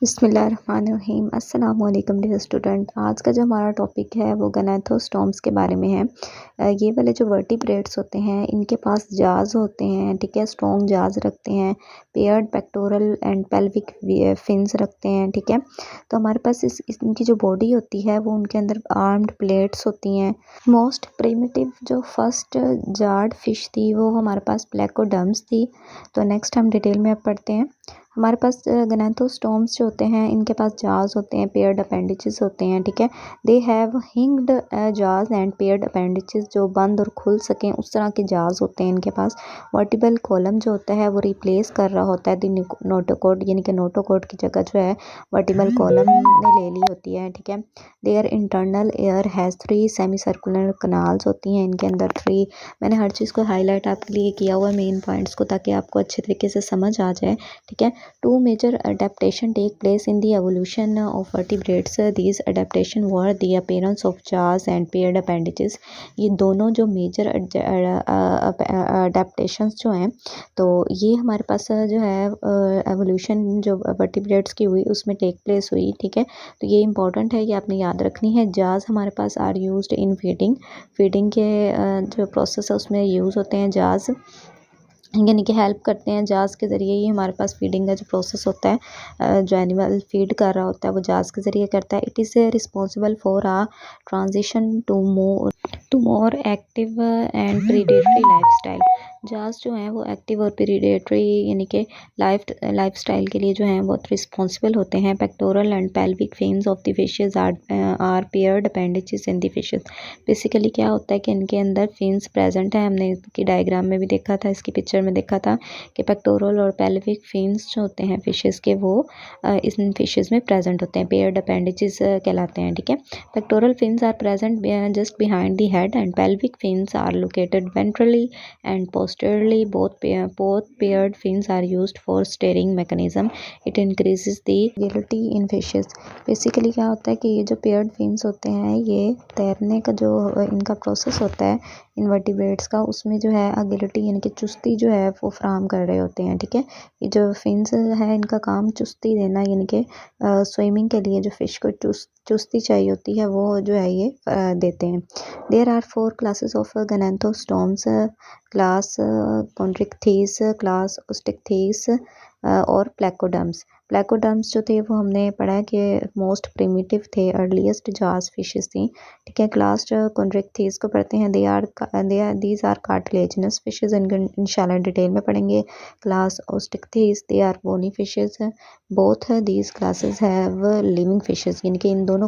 बिस्मिल्लाहिर्रहमानिर्रहीम अस्सलाम वालेकुम डियर स्टूडेंट। आज का जो हमारा टॉपिक है वो गैनाथोस्टोम्स के बारे में है। ये वाले जो वर्टिब्रेट्स होते हैं इनके पास जाज होते हैं, ठीक है, स्ट्रॉन्ग जाज रखते हैं, paired pectoral and pelvic fins रखते हैं, ठीक है। तो हमारे पास इनकी जो बॉडी होती है वो उनके अंदर आर्म्ड प्लेट्स होती हैं। मोस्ट प्रिमिटिव जो फर्स्ट जार्ड फिश थी वो हमारे पास प्लेकोडर्म्स थी। तो नेक्स्ट हम डिटेल में अब पढ़ते हैं। हमारे पास गैनाथोस्टोम्स जो होते हैं इनके पास जाज होते हैं, पेयर्ड अपेंडिचेस होते हैं, ठीक है। दे हैव हिंग्ड जाज एंड पेयर्ड अपेंडिचेस, जो बंद और खुल सकें उस तरह के जाज होते हैं इनके पास। वर्टिबल कॉलम जो होता है वो रिप्लेस कर रहा होता है दी नोटोकॉड, यानी कि नोटोकॉड की जगह जो है वर्टिबल कॉलम ने ले ली होती है, ठीक है। Their internal air has 3 semi circular canals होती हैं इनके अंदर 3। मैंने हर चीज़ को हाईलाइट आपके लिए किया हुआ है, मेन पॉइंट्स को, ताकि आपको अच्छे तरीके से समझ आ जाए, ठीक है। Two major adaptation take place in the evolution of vertebrates. These adaptation were the appearance of jaws and paired appendages. ये दोनों जो मेजर अडेप्टैशंस जो हैं, तो ये हमारे पास जो है एवोल्यूशन जो वर्टिब्रेट्स की हुई उसमें टेक प्लेस हुई, ठीक है। तो ये इंपॉर्टेंट है, ये आपने याद रखनी है। जाज हमारे पास आर यूज्ड इन फीडिंग के जो प्रोसेस है उसमें यूज़ होते हैं जाज, यानी कि हेल्प करते हैं जाज के ज़रिए ही हमारे पास फीडिंग का जो प्रोसेस होता है, जो एनिमल फीड कर रहा होता है वो जाज के ज़रिए करता है। It is responsible for a transition to more active and predatory lifestyle. Jaws जो हैं वो एक्टिव और प्रीडेटरी यानी कि लाइफस्टाइल के लिए जो हैं बहुत रिस्पॉन्सिबल होते हैं। Pectoral and pelvic fins of the fishes are paired appendages in the fishes. Basically क्या होता है कि इनके अंदर फिन्स प्रेजेंट है। हमने इसकी डायग्राम में भी देखा था, इसकी पिक्चर में देखा था कि पेक्टोरल और पेल्विक फिन्स जो होते हैं फिशेस के वो इन फिशेस में प्रेजेंट होते हैं, पेयर्ड अपेंडिचेस कहलाते हैं, ठीक है। Pectoral fins are present just behind the head and pelvic fins are located ventrally and posteriorly. Both paired fins are used for steering mechanism. It increases the agility in fishes. Basically क्या होता है कि ये जो paired fins होते हैं ये तैरने का जो इनका प्रोसेस होता है इनवर्टिब्रेट्स का, उसमें जो है एगिलिटी यानी कि चुस्ती जो है वो फ्राहम कर रहे होते हैं, ठीक है। ये जो फिन्स है इनका काम चुस्ती देना, यानी कि स्विमिंग के लिए जो फिश को चुस्ती चाहिए होती है वो जो है ये देते हैं। There are 4 classes of gnathostomes, class chondrichthyes, class osteichthyes और प्लेकोडर्म्स जो थे वो हमने पढ़ा है कि मोस्ट प्रिमिटिव थे, अर्लीस्ट जाज फिशेस थी, ठीक है। क्लास कॉन्ट्रिक्थीस को पढ़ते हैं, दीज आर कार्टिलेजिनस फिशेस, इंशाल्लाह डिटेल में पढ़ेंगे। Class osteichthyes they are bony fishes. Both these classes have living fishes, यानी कि इन दोनों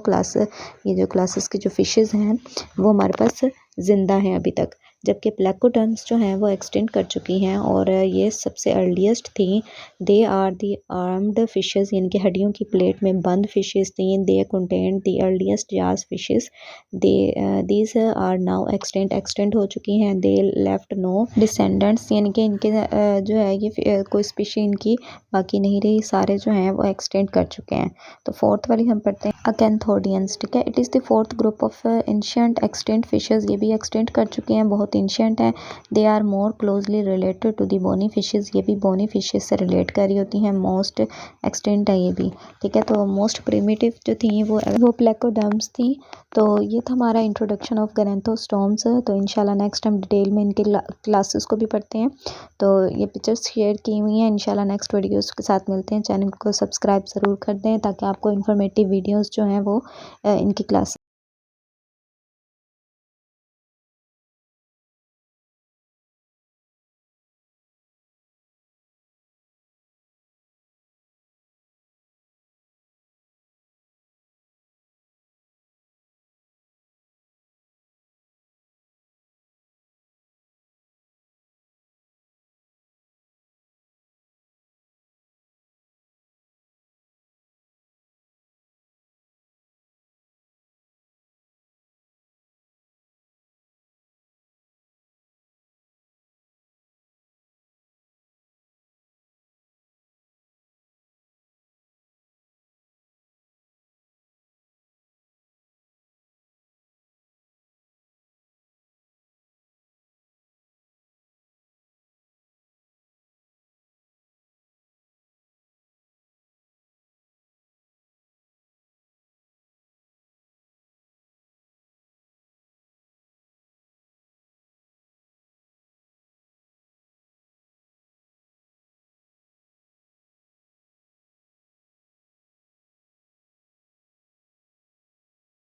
ये जो क्लासेस की जो फिशेस हैं वो हमारे पास ज़िंदा हैं अभी तक, जबकि प्लेकोडर्म्स जो हैं वो एक्सटेंड कर चुकी हैं और ये सबसे अर्लीस्ट थी। They are the armed fishes, यानी कि हड्डियों की प्लेट में बंद फिशेस थी। They content the earliest jaws fishes. These are now extinct हो चुकी हैं। दे लेफ्ट नो डिसेंडेंट्स, यानी कि इनके जो है ये कोई स्पीशी इनकी बाकी नहीं रही, सारे जो हैं वो एक्सटेंड कर चुके हैं। तो फोर्थ वाली हम पढ़ते हैं अकेंथोडियंस, ठीक है। It is the fourth group of ancient extinct fishes, ये भी एक्सटेंट कर चुके हैं, बहुत एंशिएंट हैं। They are more closely related to the bony fishes, ये भी बोनी फिशेस से रिलेट कर रही होती हैं। मोस्ट एक्सटेंट है ये भी, ठीक है। तो मोस्ट प्रिमिटिव जो थी वो प्लेकोडर्म्स थी। तो ये था हमारा इंट्रोडक्शन ऑफ गैनाथोस्टोम्स। तो इंशाल्लाह नेक्स्ट हम डिटेल में इनके क्लासेस को भी पढ़ते हैं। तो ये पिक्चर्स शेयर की हुई हैं, इंशाल्लाह नेक्स्ट वीडियोस के साथ मिलते हैं। चैनल को सब्सक्राइब ज़रूर कर दें ताकि आपको इन्फॉर्मेटिव वीडियोस जो हैं वो इनकी क्लास